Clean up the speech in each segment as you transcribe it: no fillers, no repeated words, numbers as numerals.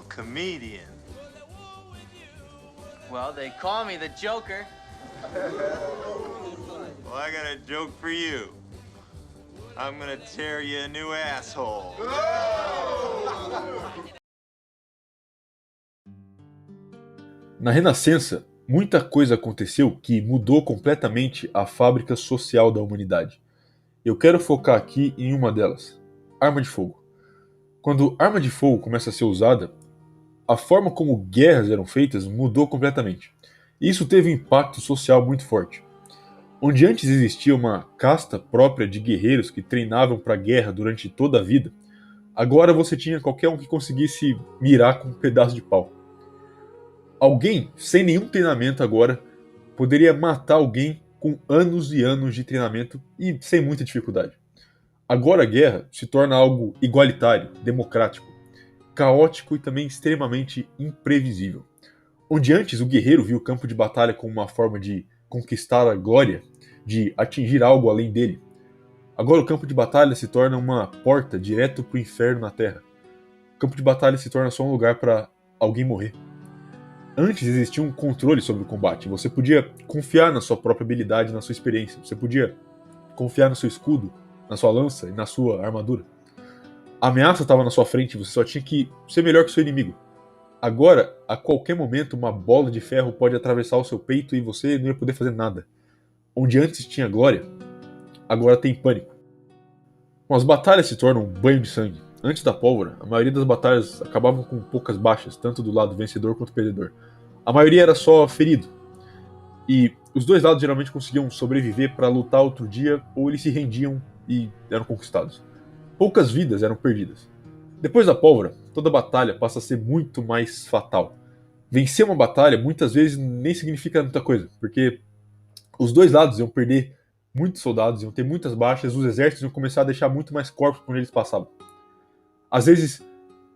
a comedian. Well, they call me the Joker. Well, I got a joke for you. I'm gonna tear you a new asshole. Na Renascença, muita coisa aconteceu que mudou completamente a fábrica social da humanidade. Eu quero focar aqui em uma delas: arma de fogo. Quando arma de fogo começa a ser usada, a forma como guerras eram feitas mudou completamente. E isso teve um impacto social muito forte. Onde antes existia uma casta própria de guerreiros que treinavam para a guerra durante toda a vida, agora você tinha qualquer um que conseguisse mirar com um pedaço de pau. Alguém sem nenhum treinamento agora poderia matar alguém com anos e anos de treinamento e sem muita dificuldade. Agora a guerra se torna algo igualitário, democrático, caótico e também extremamente imprevisível. Onde antes o guerreiro viu o campo de batalha como uma forma de conquistar a glória, de atingir algo além dele, agora o campo de batalha se torna uma porta direto para o inferno na Terra. O campo de batalha se torna só um lugar para alguém morrer. Antes existia um controle sobre o combate. Você podia confiar na sua própria habilidade, na sua experiência. Você podia confiar no seu escudo, na sua lança e na sua armadura. A ameaça estava na sua frente, você só tinha que ser melhor que o seu inimigo. Agora, a qualquer momento, uma bola de ferro pode atravessar o seu peito e você não ia poder fazer nada. Onde antes tinha glória, agora tem pânico. Bom, as batalhas se tornam um banho de sangue. Antes da pólvora, a maioria das batalhas acabavam com poucas baixas, tanto do lado vencedor quanto perdedor. A maioria era só ferido. E os dois lados geralmente conseguiam sobreviver para lutar outro dia, ou eles se rendiam e eram conquistados. Poucas vidas eram perdidas. Depois da pólvora, toda batalha passa a ser muito mais fatal. Vencer uma batalha muitas vezes nem significa muita coisa, porque os dois lados iam perder muitos soldados, iam ter muitas baixas, os exércitos iam começar a deixar muito mais corpos por onde eles passavam. Às vezes,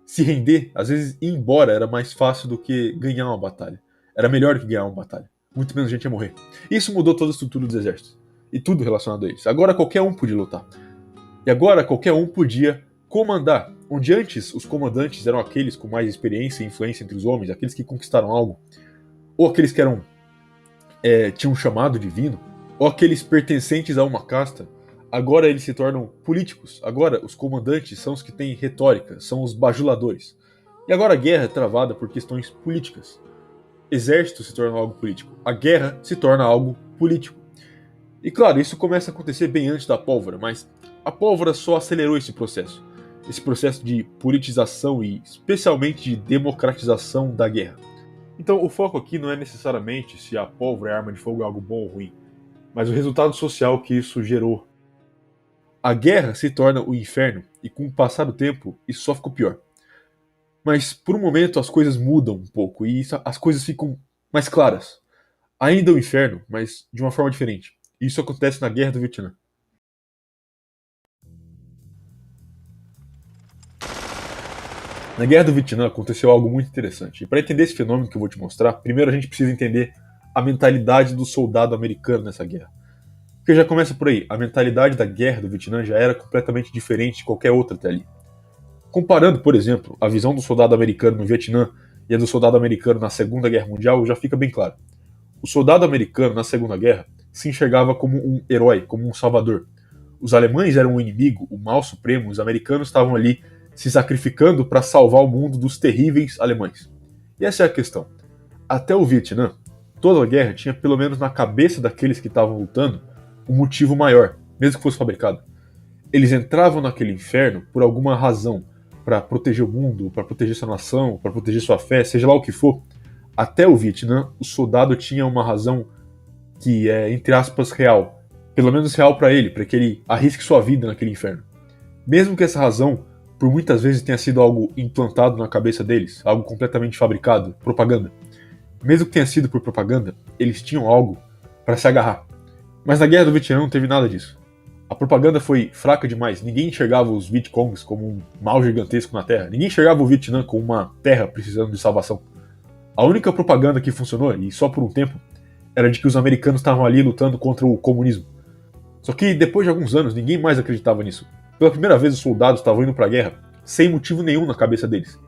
se render, às vezes ir embora era mais fácil do que ganhar uma batalha. Era melhor do que ganhar uma batalha. Muito menos gente ia morrer. Isso mudou toda a estrutura dos exércitos. E tudo relacionado a eles. Agora qualquer um podia lutar. E agora qualquer um podia comandar. Onde antes os comandantes eram aqueles com mais experiência e influência entre os homens, aqueles que conquistaram algo, ou aqueles que tinham um chamado divino, ou aqueles pertencentes a uma casta. Agora eles se tornam políticos. Agora os comandantes são os que têm retórica, são os bajuladores. E agora a guerra é travada por questões políticas. Exército se torna algo político. A guerra se torna algo político. E claro, isso começa a acontecer bem antes da pólvora, mas a pólvora só acelerou esse processo. Esse processo de politização e especialmente de democratização da guerra. Então o foco aqui não é necessariamente se a pólvora e a arma de fogo é algo bom ou ruim, mas o resultado social que isso gerou. A guerra se torna o inferno, e com o passar do tempo, isso só ficou pior. Mas, por um momento, as coisas mudam um pouco, e as coisas ficam mais claras. Ainda é o inferno, mas de uma forma diferente. E isso acontece na Guerra do Vietnã. Na Guerra do Vietnã aconteceu algo muito interessante. E para entender esse fenômeno que eu vou te mostrar, primeiro a gente precisa entender a mentalidade do soldado americano nessa guerra. Porque já começa por aí, a mentalidade da Guerra do Vietnã já era completamente diferente de qualquer outra até ali. Comparando, por exemplo, a visão do soldado americano no Vietnã e a do soldado americano na Segunda Guerra Mundial, já fica bem claro. O soldado americano na Segunda Guerra se enxergava como um herói, como um salvador. Os alemães eram o inimigo, o mal supremo, os americanos estavam ali se sacrificando para salvar o mundo dos terríveis alemães. E essa é a questão. Até o Vietnã, toda a guerra tinha pelo menos na cabeça daqueles que estavam lutando um motivo maior, mesmo que fosse fabricado. Eles entravam naquele inferno por alguma razão, para proteger o mundo, para proteger sua nação, para proteger sua fé, seja lá o que for. Até o Vietnã, o soldado tinha uma razão que é, entre aspas, real. Pelo menos real para ele, para que ele arrisque sua vida naquele inferno. Mesmo que essa razão, por muitas vezes, tenha sido algo implantado na cabeça deles, algo completamente fabricado, propaganda. Mesmo que tenha sido por propaganda, eles tinham algo para se agarrar. Mas na Guerra do Vietnã não teve nada disso. A propaganda foi fraca demais, ninguém enxergava os Vietcongs como um mal gigantesco na Terra, ninguém enxergava o Vietnã como uma terra precisando de salvação. A única propaganda que funcionou, e só por um tempo, era de que os americanos estavam ali lutando contra o comunismo. Só que depois de alguns anos, ninguém mais acreditava nisso. Pela primeira vez os soldados estavam indo para a guerra, sem motivo nenhum na cabeça deles.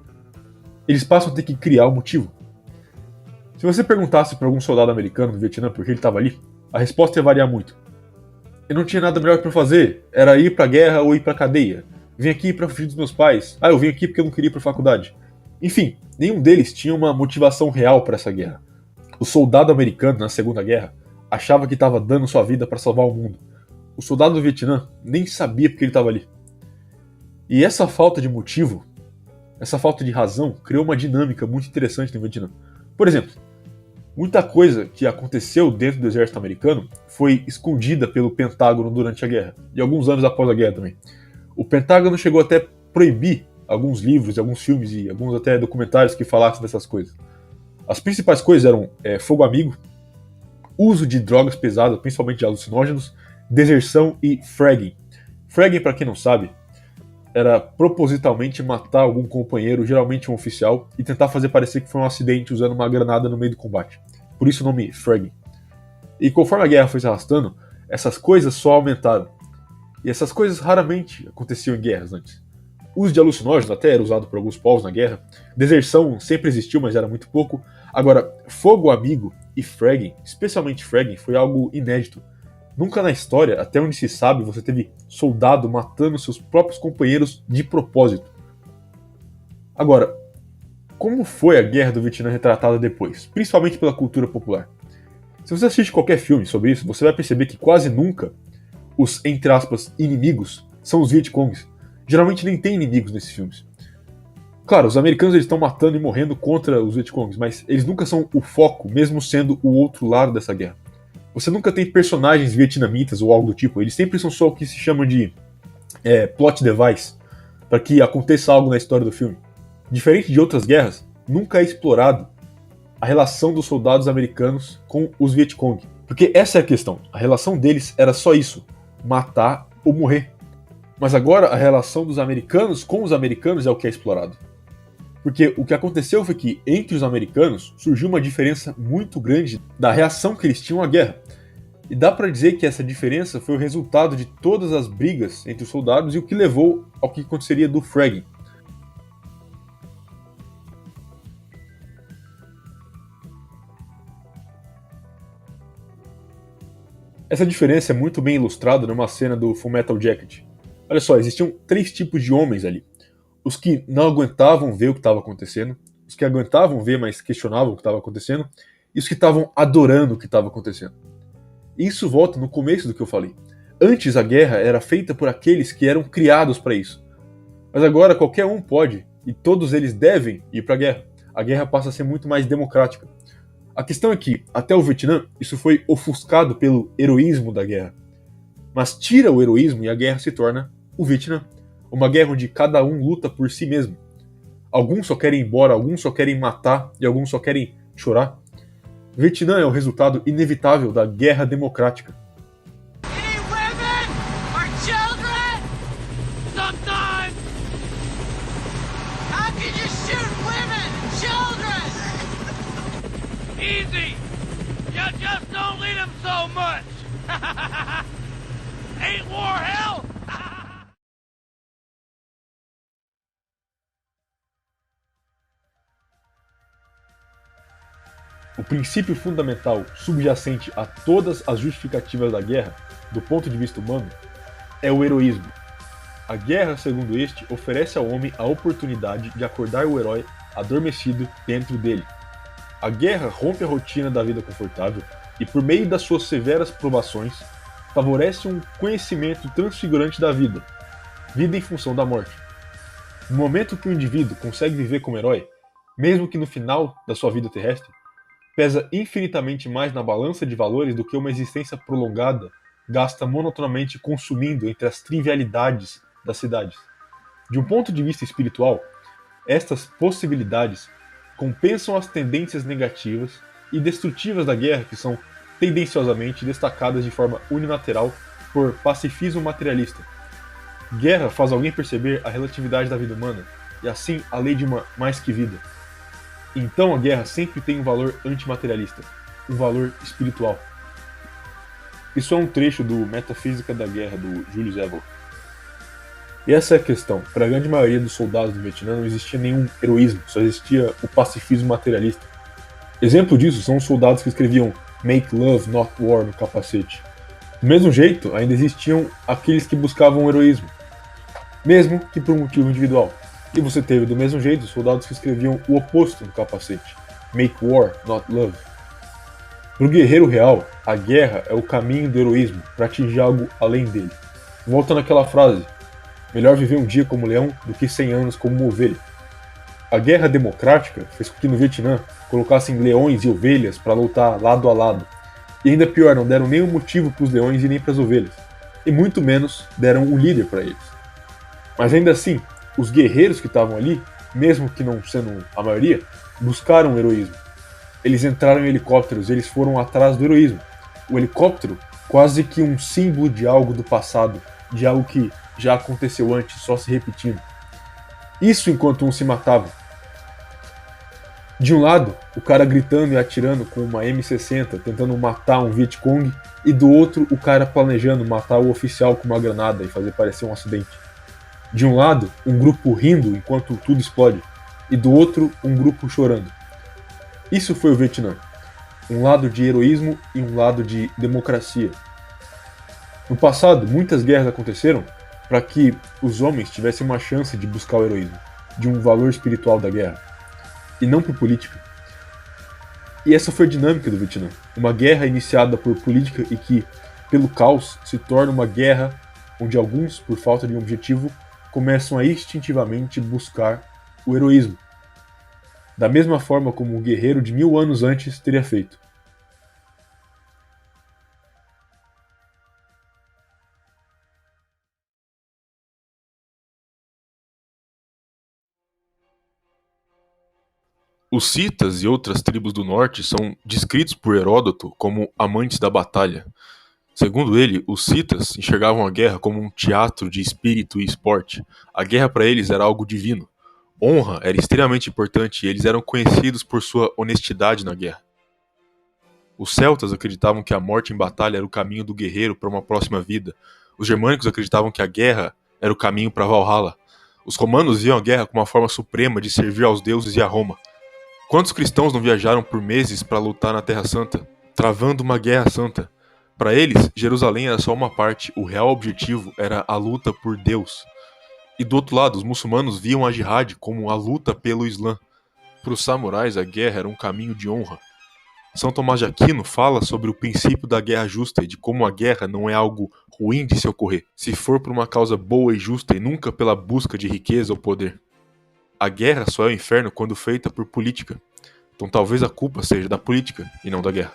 eles passam a ter que criar um motivo. Se você perguntasse para algum soldado americano do Vietnã por que ele estava ali, a resposta ia variar muito. Eu não tinha nada melhor para fazer, era ir pra guerra ou ir pra cadeia. Vim aqui para fugir dos meus pais. Ah, eu vim aqui porque eu não queria ir pra faculdade. Enfim, nenhum deles tinha uma motivação real para essa guerra. O soldado americano na Segunda Guerra achava que estava dando sua vida para salvar o mundo. O soldado do Vietnã nem sabia porque ele estava ali. E essa falta de motivo, essa falta de razão, criou uma dinâmica muito interessante no Vietnã. Por exemplo, muita coisa que aconteceu dentro do exército americano foi escondida pelo Pentágono durante a guerra, e alguns anos após a guerra também. O Pentágono chegou até a proibir alguns livros, alguns filmes e alguns até documentários que falassem dessas coisas. As principais coisas eram fogo amigo, uso de drogas pesadas, principalmente de alucinógenos, deserção e fragging. Fragging, para quem não sabe, era propositalmente matar algum companheiro, geralmente um oficial, e tentar fazer parecer que foi um acidente usando uma granada no meio do combate. Por isso o nome fragging. E conforme a guerra foi se arrastando, essas coisas só aumentaram. E essas coisas raramente aconteciam em guerras antes. O uso de alucinógenos até era usado por alguns povos na guerra. Deserção sempre existiu, mas era muito pouco. Agora, fogo amigo e fragging, especialmente fragging, foi algo inédito. Nunca na história, até onde se sabe, você teve soldado matando seus próprios companheiros de propósito. Agora, como foi a Guerra do Vietnã retratada depois, principalmente pela cultura popular? Se você assiste qualquer filme sobre isso, você vai perceber que quase nunca os, entre aspas, inimigos são os Vietcongs. Geralmente nem tem inimigos nesses filmes. Claro, os americanos eles estão matando e morrendo contra os Vietcongs, mas eles nunca são o foco, mesmo sendo o outro lado dessa guerra. Você nunca tem personagens vietnamitas ou algo do tipo, eles sempre são só o que se chama de plot device, para que aconteça algo na história do filme. Diferente de outras guerras, nunca é explorado a relação dos soldados americanos com os Vietcong. Porque essa é a questão, a relação deles era só isso, matar ou morrer. Mas agora a relação dos americanos com os americanos é o que é explorado. Porque o que aconteceu foi que, entre os americanos, surgiu uma diferença muito grande da reação que eles tinham à guerra. E dá pra dizer que essa diferença foi o resultado de todas as brigas entre os soldados e o que levou ao que aconteceria do fragging. Essa diferença é muito bem ilustrada numa cena do Fullmetal Jacket. Olha só, existiam 3 tipos de homens ali. Os que não aguentavam ver o que estava acontecendo, os que aguentavam ver, mas questionavam o que estava acontecendo, e os que estavam adorando o que estava acontecendo. Isso volta no começo do que eu falei. Antes a guerra era feita por aqueles que eram criados para isso. Mas agora qualquer um pode, e todos eles devem ir para a guerra. A guerra passa a ser muito mais democrática. A questão é que, até o Vietnã, isso foi ofuscado pelo heroísmo da guerra. Mas tira o heroísmo e a guerra se torna o Vietnã. Uma guerra onde cada um luta por si mesmo. Alguns só querem ir embora, alguns só querem matar e alguns só querem chorar. O Vietnã é o resultado inevitável da guerra democrática. Any women or children? Sometimes. How can you shoot women and children? Easy. You just don't lead them so much. Ain't war hell? O princípio fundamental subjacente a todas as justificativas da guerra, do ponto de vista humano, é o heroísmo. A guerra, segundo este, oferece ao homem a oportunidade de acordar o herói adormecido dentro dele. A guerra rompe a rotina da vida confortável e, por meio das suas severas provações, favorece um conhecimento transfigurante da vida, vida em função da morte. No momento que o indivíduo consegue viver como herói, mesmo que no final da sua vida terrestre, pesa infinitamente mais na balança de valores do que uma existência prolongada gasta monotonamente consumindo entre as trivialidades das cidades. De um ponto de vista espiritual, estas possibilidades compensam as tendências negativas e destrutivas da guerra que são tendenciosamente destacadas de forma unilateral por pacifismo materialista. Guerra faz alguém perceber a relatividade da vida humana e assim a lei de uma mais que vida. Então a guerra sempre tem um valor antimaterialista, um valor espiritual. Isso é um trecho do Metafísica da Guerra, do Julius Evola. E essa é a questão. Para a grande maioria dos soldados do Vietnã não existia nenhum heroísmo, só existia o pacifismo materialista. Exemplo disso são os soldados que escreviam Make Love, Not War no capacete. Do mesmo jeito, ainda existiam aqueles que buscavam o heroísmo, mesmo que por um motivo individual. E você teve do mesmo jeito os soldados que escreviam o oposto no capacete, Make War, Not Love. Para o guerreiro real, a guerra é o caminho do heroísmo para atingir algo além dele. Volta naquela frase, melhor viver um dia como leão do que 100 anos como uma ovelha. A guerra democrática fez com que no Vietnã colocassem leões e ovelhas para lutar lado a lado. E ainda pior, não deram nenhum motivo para os leões e nem para as ovelhas. E muito menos deram um líder para eles. Mas ainda assim, os guerreiros que estavam ali, mesmo que não sendo a maioria, buscaram o heroísmo. Eles entraram em helicópteros e eles foram atrás do heroísmo. O helicóptero, quase que um símbolo de algo do passado, de algo que já aconteceu antes, só se repetindo. Isso enquanto um se matava. De um lado, o cara gritando e atirando com uma M60, tentando matar um Vietcong, e do outro, o cara planejando matar o oficial com uma granada e fazer parecer um acidente. De um lado, um grupo rindo enquanto tudo explode, e do outro, um grupo chorando. Isso foi o Vietnã. Um lado de heroísmo e um lado de democracia. No passado, muitas guerras aconteceram para que os homens tivessem uma chance de buscar o heroísmo, de um valor espiritual da guerra, e não por política. E essa foi a dinâmica do Vietnã. Uma guerra iniciada por política e que, pelo caos, se torna uma guerra onde alguns, por falta de um objetivo, começam a instintivamente buscar o heroísmo, da mesma forma como um guerreiro de 1000 anos antes teria feito. Os citas e outras tribos do norte são descritos por Heródoto como amantes da batalha. Segundo ele, os citas enxergavam a guerra como um teatro de espírito e esporte. A guerra para eles era algo divino. Honra era extremamente importante e eles eram conhecidos por sua honestidade na guerra. Os celtas acreditavam que a morte em batalha era o caminho do guerreiro para uma próxima vida. Os germânicos acreditavam que a guerra era o caminho para Valhalla. Os romanos viam a guerra como uma forma suprema de servir aos deuses e a Roma. Quantos cristãos não viajaram por meses para lutar na Terra Santa, travando uma guerra santa? Para eles, Jerusalém era só uma parte, o real objetivo era a luta por Deus. E do outro lado, os muçulmanos viam a jihad como a luta pelo Islã. Para os samurais, a guerra era um caminho de honra. São Tomás de Aquino fala sobre o princípio da guerra justa e de como a guerra não é algo ruim de se ocorrer, se for por uma causa boa e justa e nunca pela busca de riqueza ou poder. A guerra só é o inferno quando feita por política. Então talvez a culpa seja da política e não da guerra.